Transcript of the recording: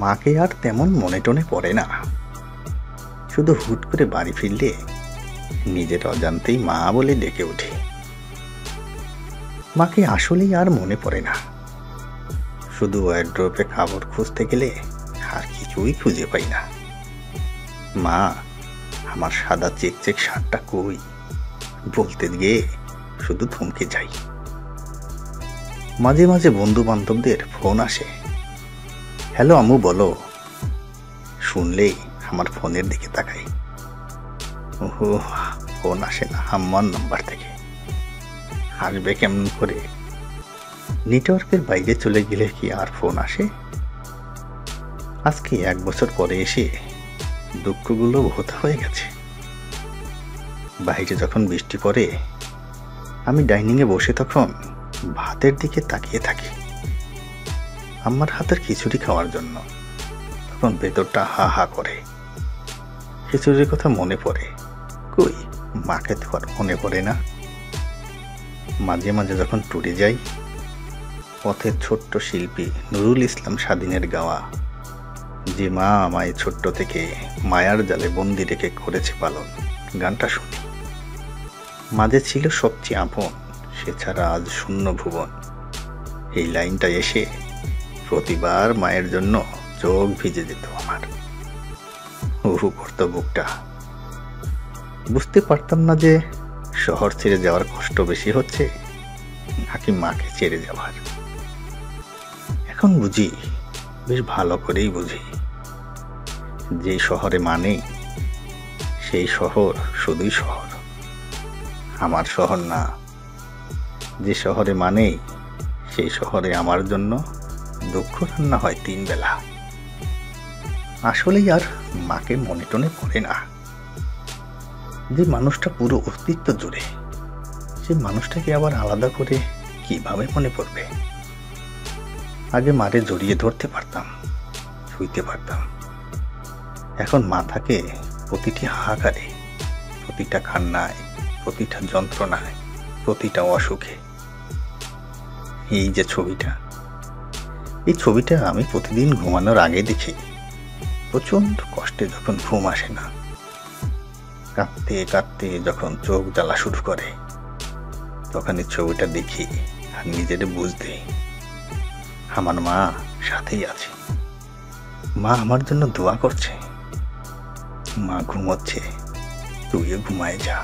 মাকে আর তেমন মনে টনে পড়ে না। শুধু হুট করে বাড়ি ফিরলে নিজের অজান্তেই মা বলে ডেকে উঠি। মাকে আসলেই আর মনে পড়ে না। শুধু ওয়ারড্রোবে খাবার খুঁজতে গেলে আর কিছুই খুঁজে পাই না। মা, আমার সাদা চেক শার্টটা কই বলতে গিয়ে শুধু থমকে যাই। মাঝে মাঝে বন্ধু বান্ধবদের ফোন আসে, হ্যালো আম্মু বলো। শুনলেই আমার ফোনের দিকে তাকাই। ওহো, ফোন আসে না আম্মার নাম্বার থেকে। আসবে কেমন করে? নেটওয়ার্কের বাইরে চলে গেলে কি আর ফোন আসে? আজকে 1 বছর পরে এসে দুঃখগুলো ভোতা হয়ে গেছে। বাইরে যখন বৃষ্টি পড়ে আমি ডাইনিংয়ে বসে তখন ভাতের দিকে তাকিয়ে থাকি আম্মার হাতের খিচুড়ি খাওয়ার জন্য। তখন ভেতরটা হা হা করে। খিচুড়ির কথা মনে পড়ে, কই মাকে তো আর মনে পড়ে না। মাঝে মাঝে যখন ট্যুরে যাই, পথের ছোট্ট শিল্পী নুরুল ইসলাম স্বাধীনের গাওয়া যে মা আমায় ছোট্ট থেকে মায়ার জালে বন্দি রেখে করেছে পালন গানটা শুনি। মাঝে ছিল সবচেয়ে আপন, সে ছাড়া আজ শূন্য ভুবন। এই লাইনটা এসে প্রতিবার মায়ের জন্য চোখ ভিজে যেত আমার। উহু করতো বুকটা। বুঝতে পারতাম না যে শহর ছেড়ে যাওয়ার কষ্ট বেশি হচ্ছে নাকি মাকে ছেড়ে যাওয়ার। এখন বুঝি, বেশ ভালো করেই বুঝি, যে শহরে মানে সেই শহর শুধুই শহর, আমার শহর না। যে শহরে মানেই সেই শহরে আমার জন্য দুঃখ রান্না হয় 3 বেলা। আসলেই আর মাকে মনে টনে পড়ে না। যে মানুষটা পুরো অস্তিত্ব জুড়ে, সে মানুষটাকে আবার আলাদা করে কিভাবে মনে পড়বে? আগে মারে জড়িয়ে ধরতে পারতাম, ছুঁইতে পারতাম। এখন মা থাকে প্রতিটি হাহাকারে, প্রতিটা কান্নায়, প্রতিটা যন্ত্রণায়, প্রতিটা অসুখে। এই যে ছবিটা, এই ছবিটা আমি প্রতিদিন ঘুমানোর আগে দেখি। প্রচন্ড কষ্টে যখন ঘুম আসে না, কাঁদতে কাঁদতে যখন চোখ জ্বালা শুরু করে, তখন এই ছবিটা দেখি আর নিজের বুঝতে আমার মা সাথেই আছে। মা আমার জন্য দোয়া করছে। মা ঘুমোচ্ছে, তুইও ঘুমায় যা।